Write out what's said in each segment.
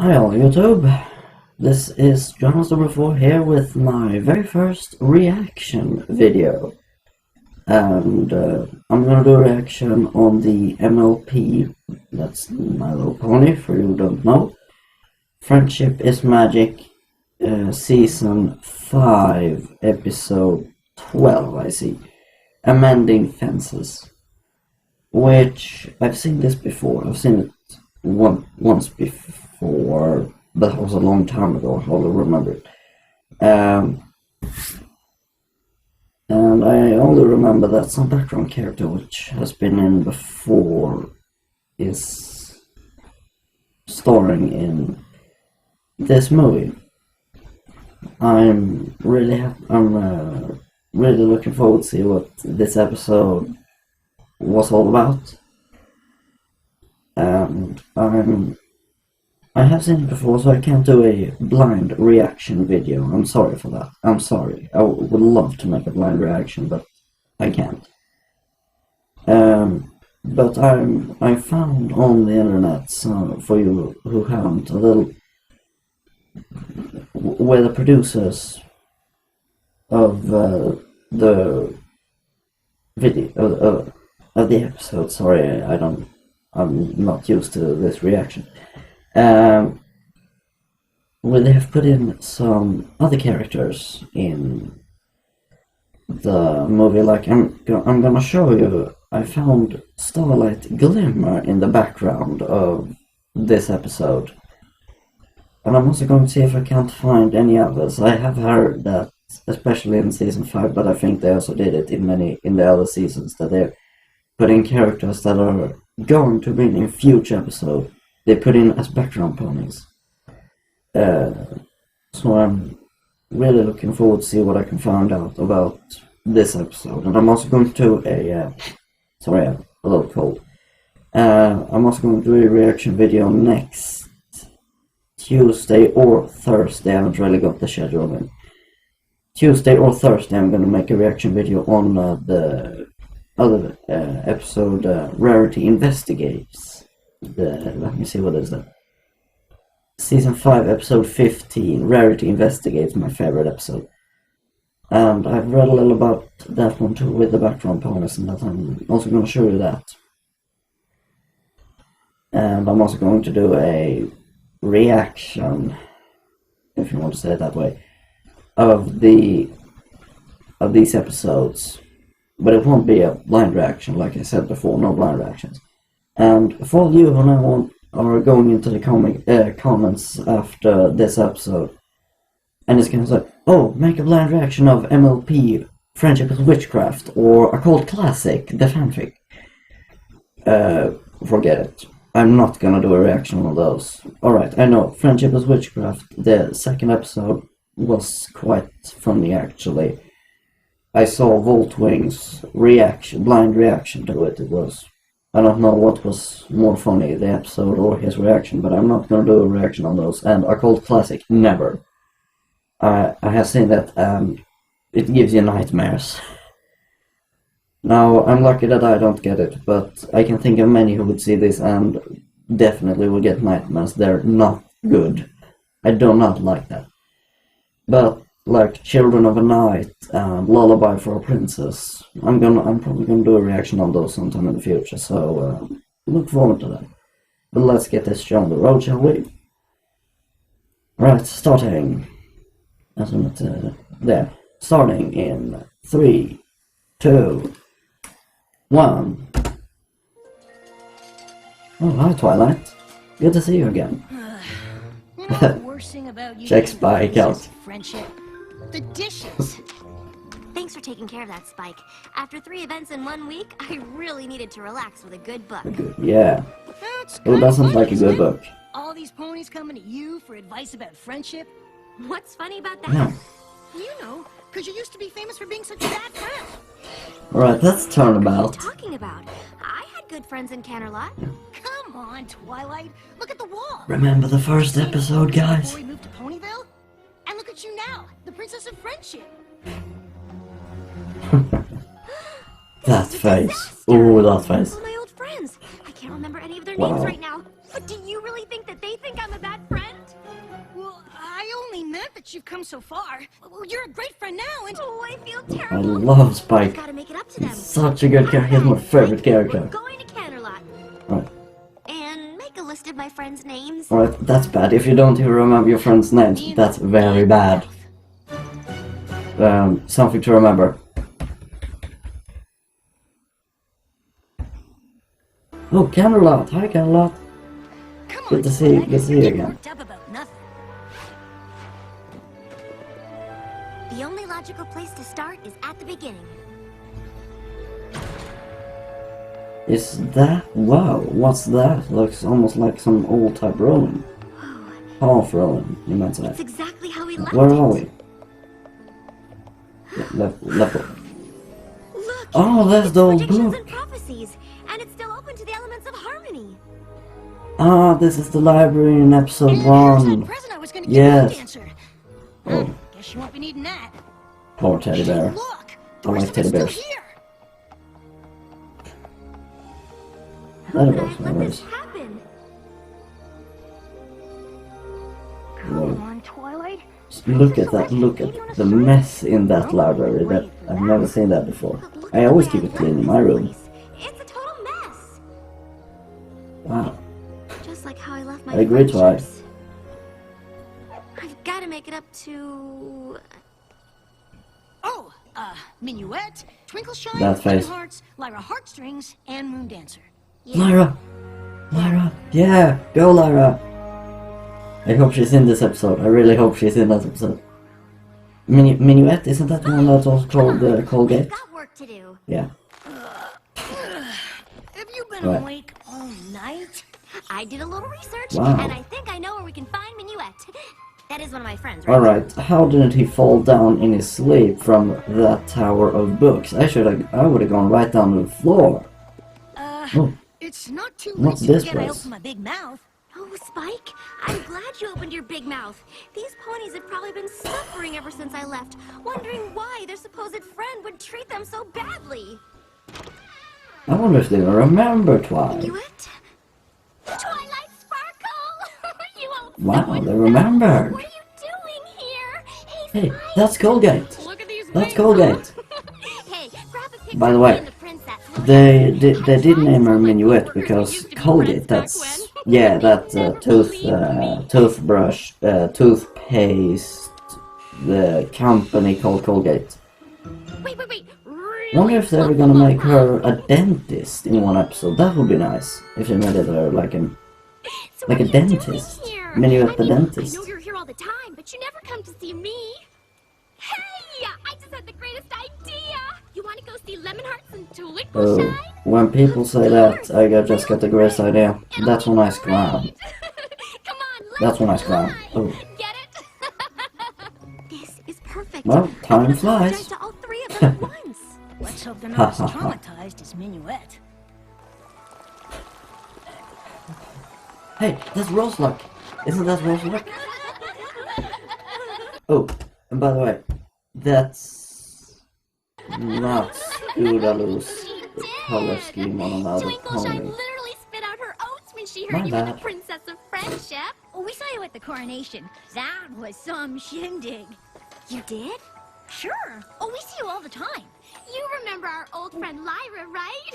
Hi all YouTube, this is Jonas4 here with my very first reaction video. And I'm gonna do a reaction on the MLP, that's My Little Pony for you who don't know. Friendship is Magic, Season 5, Episode 12 I see. Amending Fences. Which, I've seen this before, I've seen it once before, that was a long time ago, I hardly remember it. And I only remember that some background character which has been in before is starring in this movie. I'm really looking forward to see what this episode was all about. And I have seen it before, so I can't do a blind reaction video. I'm sorry for that. I'm sorry. I would love to make a blind reaction, but I can't. But I found on the internet, so for you who haven't, a little where the producers of the video of the episode. Sorry, I'm not used to this reaction. Where they have put in some other characters in the movie, like I'm gonna show you. I found Starlight Glimmer in the background of this episode, and I'm also going to see if I can't find any others. I have heard that, especially in season 5, but I think they also did it in the other seasons, that they're putting characters that are going to be in future episodes. They put in as background ponies. So I'm really looking forward to see what I can find out about this episode. And I'm also going to do sorry, I'm a little cold. I'm also going to do a reaction video next Tuesday or Thursday. I haven't really got the schedule in. Tuesday or Thursday I'm going to make a reaction video on the other episode, Rarity Investigates. Let me see, what is that? Season 5, episode 15, Rarity Investigates, my favorite episode. And I've read a little about that one too, with the background ponies, and that I'm also going to show you that. And I'm also going to do a reaction, if you want to say it that way, of these episodes. But it won't be a blind reaction, like I said before, no blind reactions. And for you who now are going into the comments after this episode, and it's going to say, oh, make a blind reaction of MLP, Friendship is Witchcraft, or Occult Classic, the fanfic. Forget it. I'm not going to do a reaction on those. Alright, I know, Friendship is Witchcraft, the second episode was quite funny actually. I saw Voltwing's blind reaction to it. It was, I don't know what was more funny, the episode or his reaction, but I'm not going to do a reaction on those. And Occult Classic, never. I have seen that, and it gives you nightmares. Now, I'm lucky that I don't get it, but I can think of many who would see this and definitely will get nightmares. They're not good. I do not like that. But like Children of a Night and Lullaby for a Princess, I'm probably gonna do a reaction on those sometime in the future, so look forward to that. But let's get this show on the road, shall we? Right, starting. There. Starting in 3, 2, 1. Oh, hi Twilight. Good to see you again. You know the worst thing about you Check Spike out. Friendship. The dishes. Thanks for taking care of that, Spike. After 3 events in 1 week, I really needed to relax with a good book. Yeah. Who doesn't like a good book? All these ponies coming to you for advice about friendship? What's funny about that? Yeah. You know, because you used to be famous for being such a bad friend. Alright, let's turn What are about. you talking about? I had good friends in Canterlot. Come on, Twilight. Look at the wall. Remember the first episode, guys? Before we moved to Ponyville? And look at you now, the Princess of Friendship. That face. Ooh, that face. All my old friends. I can't remember any of their Wow. names right now. But do you really think that they think I'm a bad friend? that you've come so far. Well, you're a great friend now, and Oh, I feel I terrible. love Spike. Gotta make it up to them. He's such a good character. He's my favorite character. We're going to Canterlot. Right. And make a list of my friends' names. Alright, that's bad. If you don't even remember your friends' names, that's very bad. Something to remember. Oh, Canterlot! Hi, Canterlot! come Good on, to see you. Twilight, Good to see you're you getting again. worked up about nothing. The only logical place to start is at the beginning. Is that... Wow, what's that? Looks almost like some old type rolling. Half rolling, you might say. That's exactly how we left Where it. are we? Left. Look! Oh, that's the old predictions book. and prophecies, and it's still open to the elements of harmony. Ah, this is the library in episode And there's that 1. present I was gonna Yes. give you, Dancer. Oh, Guess you won't be needing that. poor teddy Hey, bear. look! The I like rest of it's teddy still bears. here. How Teddy could I bears, have let this nice. happen? Come on, Twilight. Look at that, look at the mess in that library. That I've never seen that before. But look I at always the keep way it I clean in left my this room. place. It's a total mess. Wow. Just like how I left my I agree, Twilight. friendships. I've got to make it up to... Oh, Minuet, Twinkle-Shine, That face. Lemon Hearts, Lyra Heartstrings, and Moon Dancer. Yeah. Lyra! Lyra! Yeah! Go, Lyra! I hope she's in this episode. I really hope she's in that episode. Minuet, isn't that one that's also called We've Colgate? got work to do. Yeah. Have you been Right. awake all night? I did a little research, Wow. and I think I know where we can find Minuet. That is one of my friends, right? Alright, how didn't he fall down in his sleep from that tower of books? I would have gone right down to the floor. Oh, It's not too What's late to this forget I place? opened my big mouth. Oh, Spike, I'm glad you opened your big mouth. These ponies have probably been suffering ever since I left, wondering why their supposed friend would treat them so badly. I wonder if they remember Twilight. Minuet? Twilight Sparkle! You old Wow, so-and-so. they remembered. What are you doing here? Hey, Spike. that's Colgate. Look at these That's wings. Colgate. Hey, grab a picture By the of way, me and the princess. They did name her Minuet because Colgate, that's, yeah, that toothbrush, toothpaste, the company called Colgate. Wait. Wonder if they're ever gonna make her a dentist in one episode. That would be nice if they made her like a So like what a are you doing dentist. here? Minuet the I dentist. know you're here all the time, but you never come to see me. Hey, I just had the greatest idea. You want to go see Lemon Hearts and Twinkle Oh, Shine? when people say that, just got the greatest idea. That's when I scram. Come on, let's That's when I scram. fly. Oh. Get it? This is perfect. Well, I time can apologize flies. to all three of them at once. Let's hope they're not as traumatized as Minuet. Hey, that's Roseluck. Isn't that Roseluck? Oh, and by the way, that's not Scootaloo's color scheme on another Twinkle Shine pony. literally spit out her oats when she My heard you were the bad. princess of friendship. Oh, we saw you at the coronation. That was some shindig. You did? Sure. Oh, we see you all the time. You remember our old friend Lyra, right?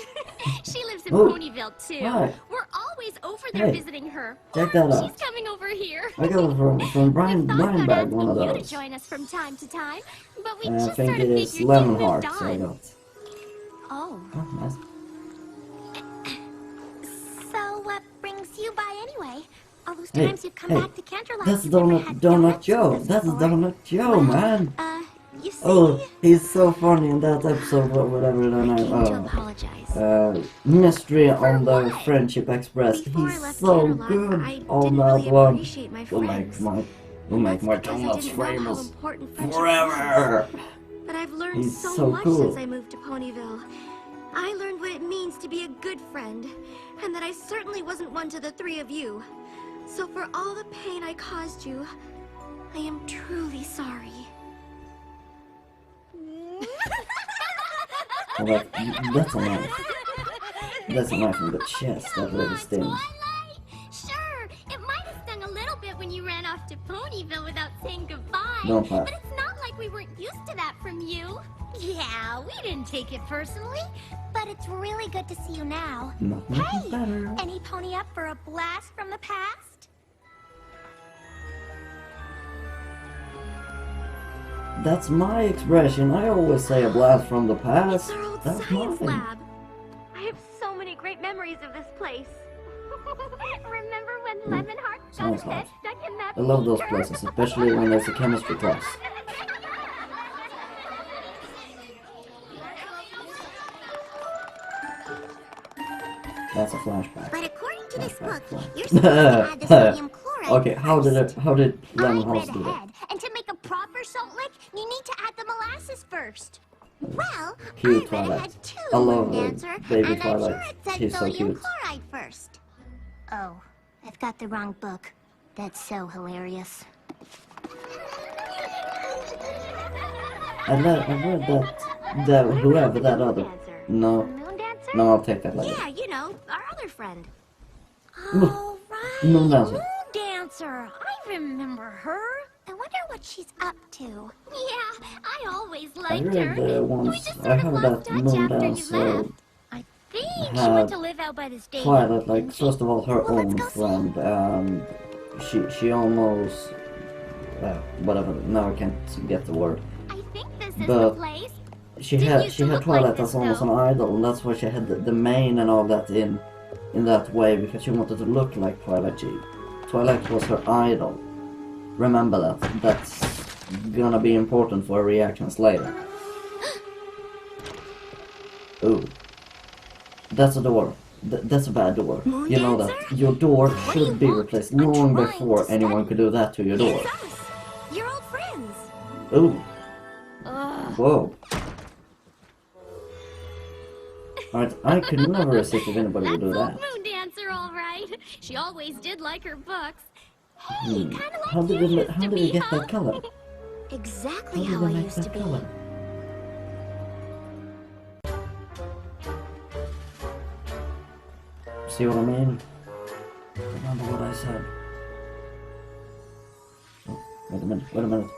She lives in Oh, Ponyville, too. hi. We're always over there Hey, visiting her. check that She's out. coming over here. I got it from Brian Thought about Bag, one of asking you those. to join us from time to time, but we And I just think sort it of is figured Lemon you moved Hearts I on. got. Oh, Oh, nice. so what brings you by anyway? All those Hey, times you've come hey, back to Canterlot. That's you've never had Donut donuts Joe. with us That's before. Donut Joe, Well, man. You see, Oh, he's so funny in that episode, or whatever the I came to name. apologize. Mystery on the what? Friendship Express. Before I He's left so Canterlot, good I on didn't that really one. appreciate my We'll friends. make my That's because I donuts didn't know how famous important friendship was. forever. But I've learned He's so, so much cool. since I moved to Ponyville. I learned what it means to be a good friend, and that I certainly wasn't one to the three of you. So for all the pain I caused you, I am truly sorry. Well, that's a knife. That's a knife in the chest. That really stings. Twilight! Sure, it might have stung a little little bit when you ran off to Ponyville without saying goodbye. Don't laugh. But it's not like we weren't used to that from you. Yeah, we didn't take it personally. But it's really good to see you now. Nothing Hey, better. any pony up for a blast from the past? That's my expression. I always say a blast from the It's past. our old That's science mine. lab. I have so many great memories of this place. Remember when Lemonheart got Science his head lab. stuck in that I love those beaker? places, especially when there's a chemistry class. That's a flashback. But according to this book, Flashback. you're supposed to add the sodium chloride. Okay, how did Lemon I House read do that? ahead, and to make a proper salt lick, you need to add the molasses first. Well, Cute I read Twilight. ahead too, I love Moon Dancer, baby and I'm sure Twilight. it said She's so sodium cute. chloride first. Oh, I've got the wrong book. That's so hilarious. I read that whoever that other. No, Moon Dancer? no, I'll take that later. Yeah, you know, our other friend. Look, Oh, right. Moon Dancer. Moon Dancer. I remember her. I wonder what she's up to. Yeah, I always I liked read her. once. We just I sort of heard lost that touch Moon after you Dancer left. I think she had went to live out by the stadium. Twilight, like first of all her Well, let's own go see. friend. She almost whatever. Now I can't get the word. I think this is But the place. She Didn't had used to look Twilight like this, as almost an though. idol, and that's why she had the mane and all that in that way, because she wanted to look like Twilight. Twilight was her idol. Remember that. That's gonna be important for her reactions later. Ooh, that's a door. That's a bad door. Moon You know Dancer? that your door What do you should be want? replaced I'm long trying before to anyone study. could do that to your door. It's us. You're old friends. Ooh, Ugh. whoa. Alright, I could never resist if anybody would do That's that. old Moon Dancer, all right. She always did like her books. Hey, Hmm. kind of like How did you you used how to did you be, get huh? that color? Exactly How how did I they make used to that be. color? See what I mean? Remember what I said. Oh, wait a minute.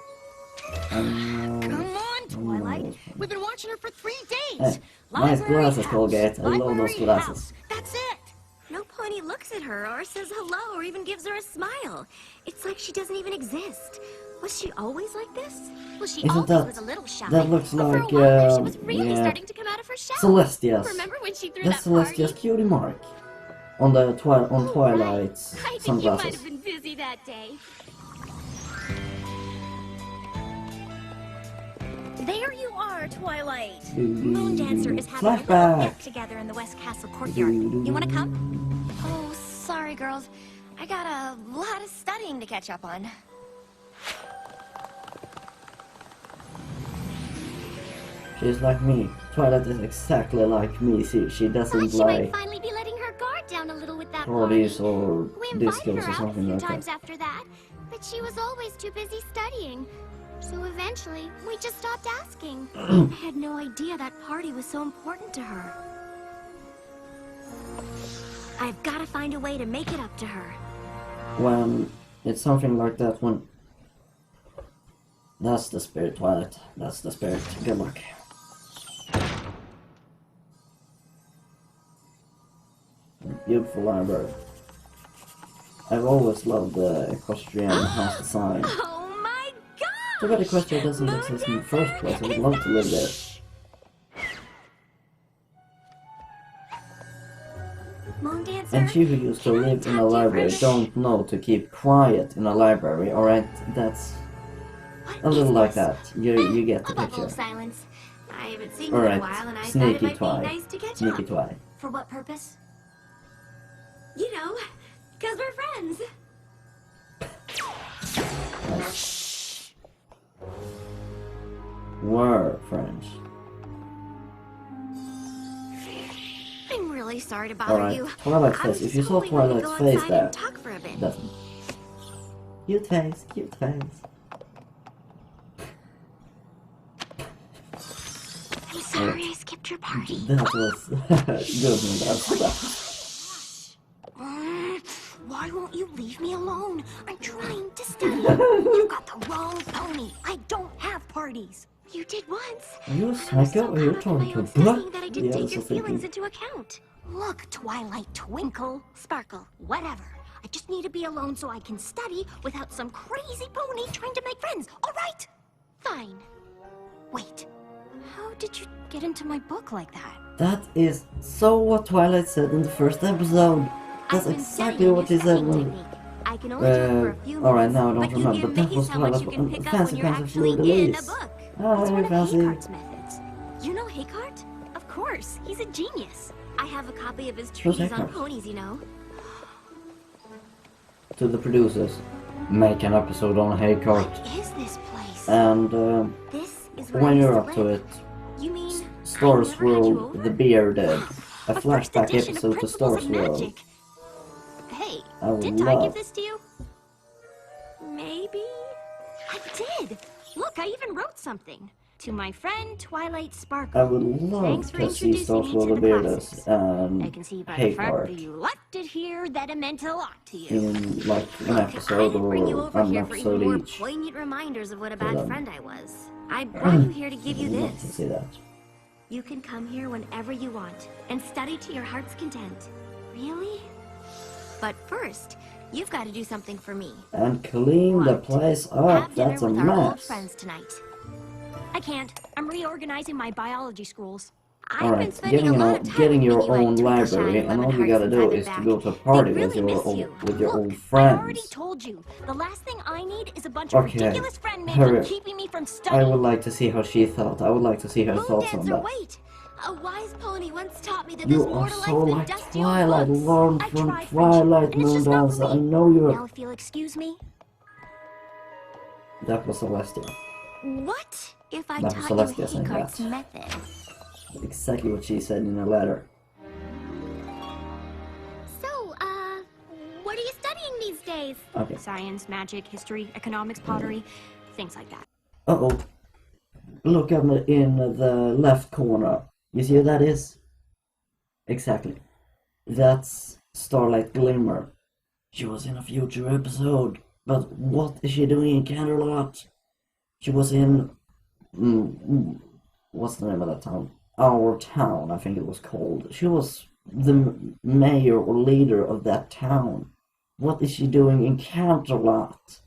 Come on, Twilight. no. We've been watching her for 3 days. Hey, nice Library glasses, house, Colgate. I love those library glasses. house. That's it. No pony looks at her or says hello or even gives her a smile. It's like she doesn't even exist. Was she always like this? Well, she Isn't always that- was a little shy. That looks But for a like, while there, she was really yeah, starting to come out of her shell. Celestia's. Remember when she threw That's that party? Celestia's cutie mark. On the on Oh, Twilight's right. I think you might sunglasses. have been busy that day. There you are, Twilight. Moon Dancer is having a little Flashback. get together in the West Castle courtyard. You want to come? Oh, sorry, girls. I got a lot of studying to catch up on. She's like me. Twilight is exactly like me. She Thought doesn't she might like finally be letting her guard down a little with that parties party. or We invited discos her or out a something few like times that. after that, but she was always too busy studying. So eventually, we just stopped asking. I had no idea that party was so important to her. I've got to find a way to make it up to her. When it's something like that, when that's the spirit, Twilight. That's the spirit. Good luck. Beautiful library. I've always loved the equestrian house design. Oh my god! Too bad Equestria doesn't Moon exist in the Dancer, first place. I would is love that- to live there. Shh. Moon Dancer? And you who used to can I live in a talk to you for library minute? don't know to keep quiet in a library, alright? That's What a little is like this? that. You get the A bubble picture. of silence. I haven't seen you in a Alright, while, and I thought it sneaky might Twi. be nice to catch Sneaky up. Twi. For what purpose? You know, because we're friends. Nice. Were friends. I'm really sorry to bother Alright, you. Twilight's I was face. If you just saw hoping we could Twilight's go face outside there, and talk for a bit. doesn't. Cute face, cute face. I'm sorry I skipped your party. That was good. That's Why won't you Leave me alone. I'm trying to study. You got the wrong pony. I don't have parties. You did once. Are you a And I was psycho? so Are you caught up in talking my to own a studying book? that I didn't Yeah, take your that's the feelings thing. into account. Look, Twilight, Twinkle, Sparkle, whatever. I just need to be alone so I can study without some crazy pony trying to make friends, all right? Fine. Wait, how did you get into my book like that? That is so what Twilight said in the first episode. That's I've been exactly studying what your she said studying when... technique. I can only do it for a few minutes. Alright, now I don't but you'd remember. be That was amazed how much you Twilight. can pick up Fancy when you're Fancy actually Fleur de in a Lis. book. Oh, It's one of fancy. Haykart's methods. You know Haykart? Of course, he's a genius. I have a copy of his Who's trees on Haykart? ponies, you know. To the producers, make an episode on Haycart. What is this place? And This is where I when used you're to up to live. it, You mean Stars I never had you World, over? The Bearded, a first flashback edition of episode to Principles Stars of World. Magic. Hey, I would didn't I love- give this to you? Maybe. I did. Look, I even wrote something. To my friend Twilight I Sparkle. would love Thanks for to see introducing Stars me World, to The the Bearded classes. and I can see by the fact that Haycart you left it here that it meant a lot to you. in like an Look, I episode didn't bring you or over an here for even more episode each. poignant reminders of what a them. bad friend I was. I brought you here to give you I'd love to this. see that. You can come here whenever you want and study to your heart's content. Really? But first, you've got to do something for me. And clean the What? place up. Have dinner That's a with our old mess. friends tonight. I can't. I'm reorganizing my biology scrolls. I've been Alright, spending getting, a lot of time getting your with you at own Twinkle library, Shine, and all you Lemon gotta Hearts, do and is to Back. go to a party They with really your miss old, you. with your Look, old I already friends. told you. The last thing I need is a bunch of Okay, ridiculous friend hurry making up. keeping me from I studying. would like to see how she thought. I would like to see her thoughts on Moondancer, that. wait! A wise pony once taught me that You there's more are to so life than like dusty old Twilight. books. Learn I from tried Twilight, friendship, and it's just not for Moondancer. I me. know Now, you're... if you'll excuse me. That was Celestia. What if I That was taught you Celestia saying Haykart's that. method? Exactly what she said in her letter. So, what are you studying these days? Okay. Science, magic, history, economics, pottery, things like that. Uh-oh. Look up in the left corner. You see what that is? Exactly. That's Starlight Glimmer. She was in a future episode. But what is she doing in Canterlot? She was in... what's the name of that town? Our Town, I think it was called. She was the mayor or leader of that town. What is she doing in Canterlot?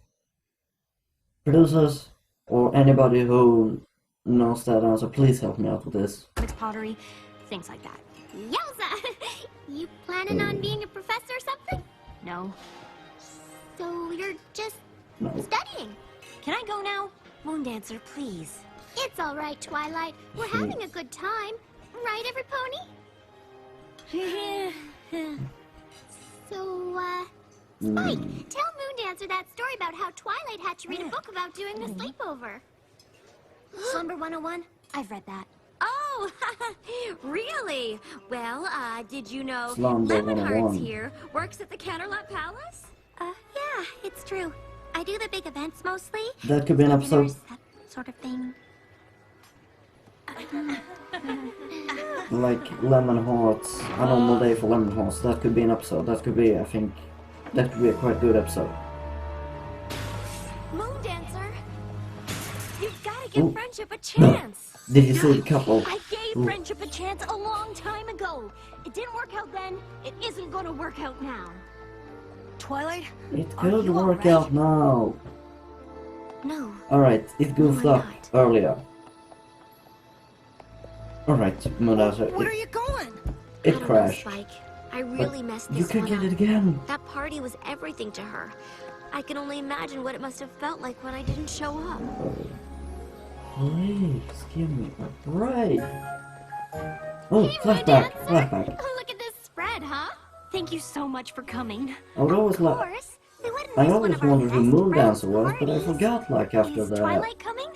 Producers, or anybody who knows that answer, please help me out with this. Economics, pottery, things like that. Yowza! You planning on being a professor or something? No. So you're just No. studying? Can I go now? Moondancer, please. It's all right, Twilight. We're having a good time. Right, every pony? So, Spike, tell Moondancer that story about how Twilight had to read a book about doing the sleepover. Slumber 101? I've read that. Oh, really? Well, did you know Slumber Lemon Hearts 101. here works at the Canterlot Palace? Yeah, it's true. I do the big events mostly. That could be an episode. Dinners, that sort of thing. Like Lemon Hearts, a normal day for Lemon Hearts. That could be an episode. That could be, I think, that could be a quite good episode. Moondancer, you've got to give Ooh. friendship a chance. Did you see the couple? I gave Ooh. friendship a chance a long time ago. It didn't work out then. It isn't gonna work out now. Twilight? It Are could you work alright? out now. No. Alright, it goofed No, I'm up not. earlier. Alright, Moondancer, Where are you going? I it don't know, crashed. Spike. I really messed You this could one get up. it again. That party was everything to her. I can only imagine what it must have felt like when I didn't show up. Please, give me a break. Oh, Hey, flashback, Moondancer. flashback. Look at this spread, huh? Thank you so much for coming. I would always Of like... course. We wouldn't I miss always one of our wondered who best Moondancer was, but I parties. forgot, like, after Is the Twilight coming?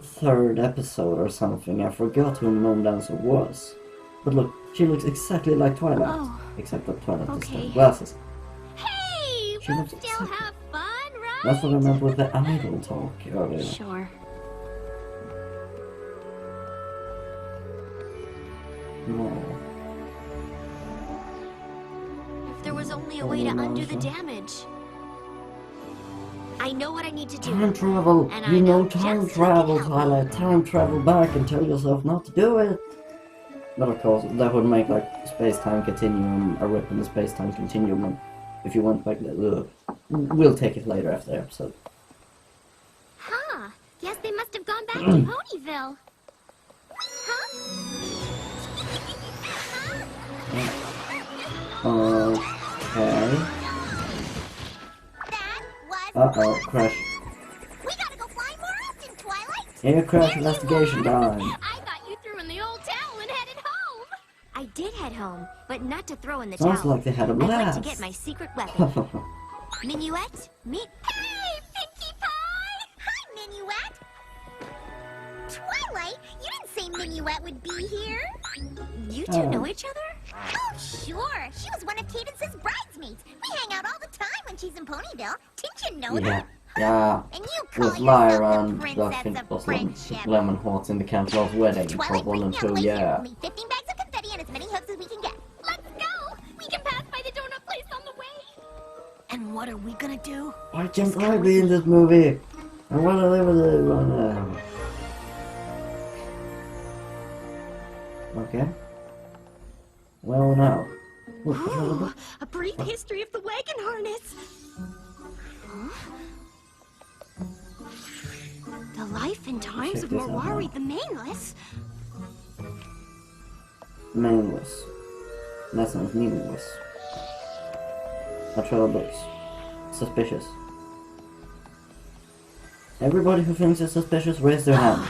third episode or something, I forgot who Moondancer was. But look, she looks exactly like Twilight. Oh, Except that Twilight doesn't okay. have glasses. Hey, She we'll looks still exactly- have fun, right? That's what I meant with the idol talk earlier. Sure. No. If there was only a way to undo the damage. I know what I need to do. Time travel! And You I know know time just who travel, can help me. Twilight. Time travel back and tell yourself not to do it. But of course, that would make like space-time continuum a rip in the space-time continuum if you went back. We'll take it later after the episode. Huh. Guess they must have gone back to Ponyville. Huh? Okay. That was Uh-oh, crash. We gotta go fly more often, Twilight. Here, crash investigation time. I thought you threw in the old towel and headed home. I did head home, but not to throw in the Sounds towel. like they had a I went blast. to get my secret weapon. Minuet, meet... Hey, Pinkie Pie! Hi, Minuet. Twilight, you didn't say Minuet would be here. You two know each other? Oh, sure. She was one of Cadence's bridesmaids. We hang out all the time when she's in Ponyville. Didn't you know Yeah, that? yeah. And you call With Lyra yourself and the I princess think of it was friendship. Lemon Hearts in the Canterlot's wedding. Twilight, Part 1 bring and me 2, on the way here. yeah. Only 15 bags of confetti and as many hugs as we can get. Let's go. We can pass by the donut place on the way. And what are we gonna do? Why can't I be in this movie? I wanna live with it. Okay. Well, now. Ooh, a brief history of the wagon harness. The life and times Check of this out Morwari now. the Maneless. Meaningless. That sounds meaningless. A trail of books. Suspicious. Everybody who thinks it's suspicious, raise their hand.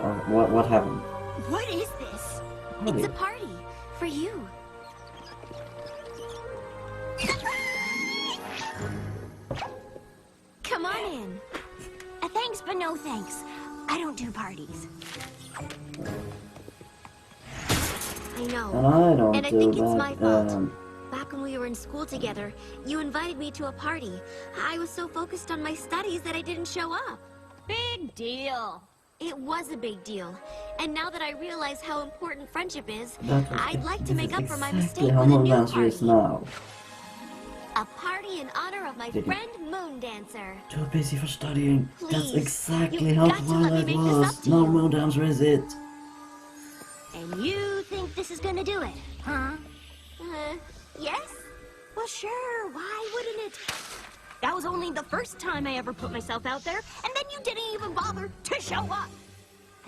Or what happened? What is this? It's a party for you. Come on in. Thanks, but no thanks. I don't do parties. I know. And I don't And I do think that. it's my fault. Back when we were in school together, you invited me to a party. I was so focused on my studies that I didn't show up. Big deal. It was a big deal. And now that I realize how important friendship is, I'd like to This make is up for my exactly mistake how with a Moon new Dancer is party. now. A party in honor of my Did you- friend Moon Dancer. Too busy for studying. That's Please, exactly you've how got to let me Twilight make this was. up to No you. Moon Dancer is it. And you think this is gonna do it, huh? Yes? Well, sure. Why wouldn't it? That was only the first time I ever put myself out there, and then you didn't even bother to show up.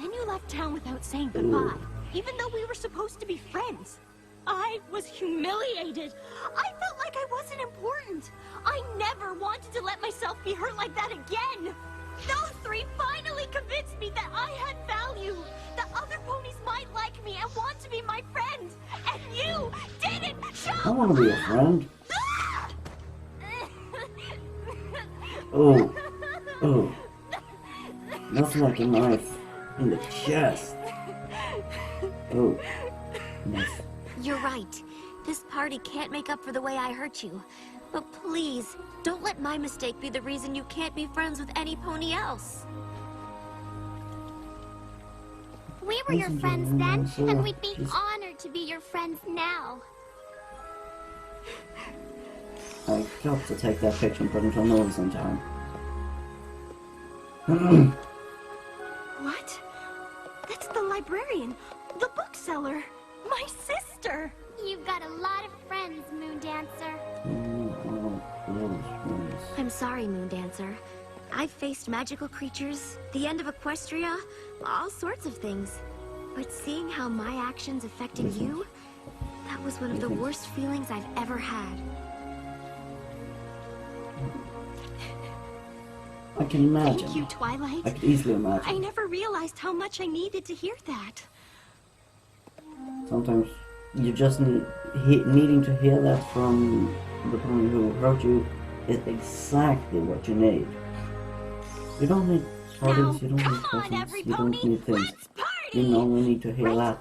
Then you left town without saying goodbye, even though we were supposed to be friends. I was humiliated. I felt like I wasn't important. I never wanted to let myself be hurt like that again. Those three finally convinced me that I had value, that other ponies might like me and want to be my friend. And you didn't show I want to be a friend. Ah! Oh. Oh. That's like a knife in the chest. Oh. Nice. You're right. This party can't make up for the way I hurt you. But please, don't let my mistake be the reason you can't be friends with any pony else. We were your Listen, friends Joanna, then, so and we'd be just- honored to be your friends now. I got to take that picture and put it into a movie sometime. What? That's the librarian, the bookseller, my sister. You've got a lot of friends, Moon Dancer. I'm sorry, Moon Dancer. I've faced magical creatures, the end of Equestria, all sorts of things. But seeing how my actions affected you, that was one of the worst feelings I've ever had. I can imagine. Thank you, Twilight. I could easily I imagine. never realized how much I needed to hear that. Sometimes you just needing to hear that from the person who hurt you is exactly what you need. You don't need parties, you don't come need on, presents, you everybody, don't need things. let's party! You only need to hear that.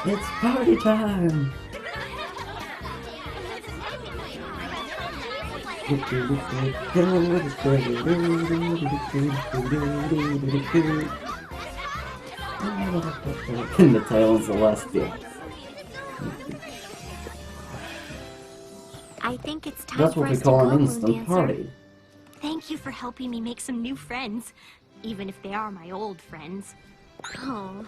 It's party time! did I put the pin the tail on the last bit? I think it's time That's for what we us call to an go, instant Moondancer. party. Thank you for helping me make some new friends, even if they are my old friends. Oh,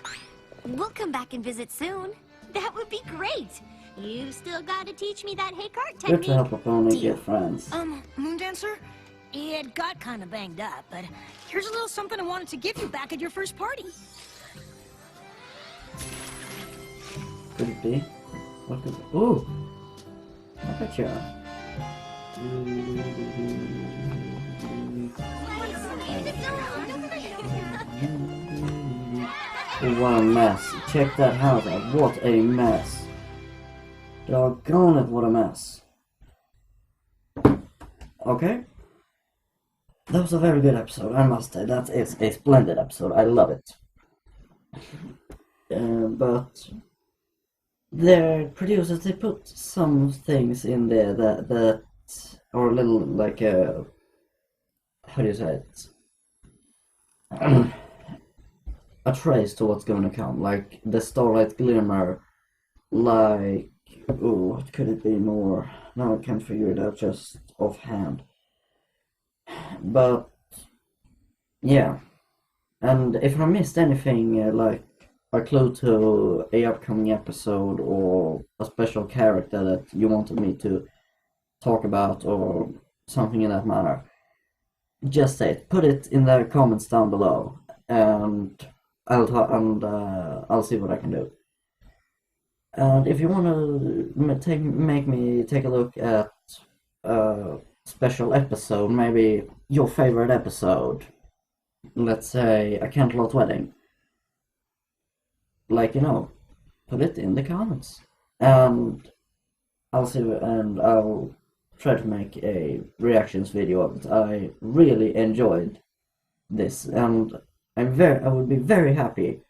we'll come back and visit soon. That would be great. You've still got to teach me that hay cart Good technique. to help a pony get friends. Moondancer? It got kind of banged up, but here's a little something I wanted to give you back at your first party. Could it be? What could it? Ooh! Look at you. What a mess. Check that house out. What a mess. Doggone it, what a mess. Okay. That was a very good episode, I must say. That is a splendid episode. I love it. But the producers, they put some things in there that are a little like a, how do you say it? A trace to what's going to come, like the starlight glimmer, like, oh, what could it be more? Now I can't figure it out just offhand. But yeah, and if I missed anything, like a clue to a upcoming episode or a special character that you wanted me to talk about or something in that manner, just say it. Put it in the comments down below, and I'll see what I can do. And if you want to make me take a look at a special episode, maybe your favorite episode, let's say a Candlelight Wedding, like, put it in the comments, and I'll try to make a reactions video of it. I really enjoyed this, and I would be very happy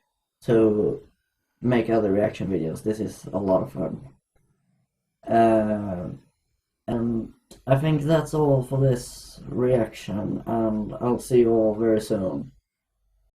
to make other reaction videos. This is a lot of fun. And I think that's all for this reaction, and I'll see you all very soon.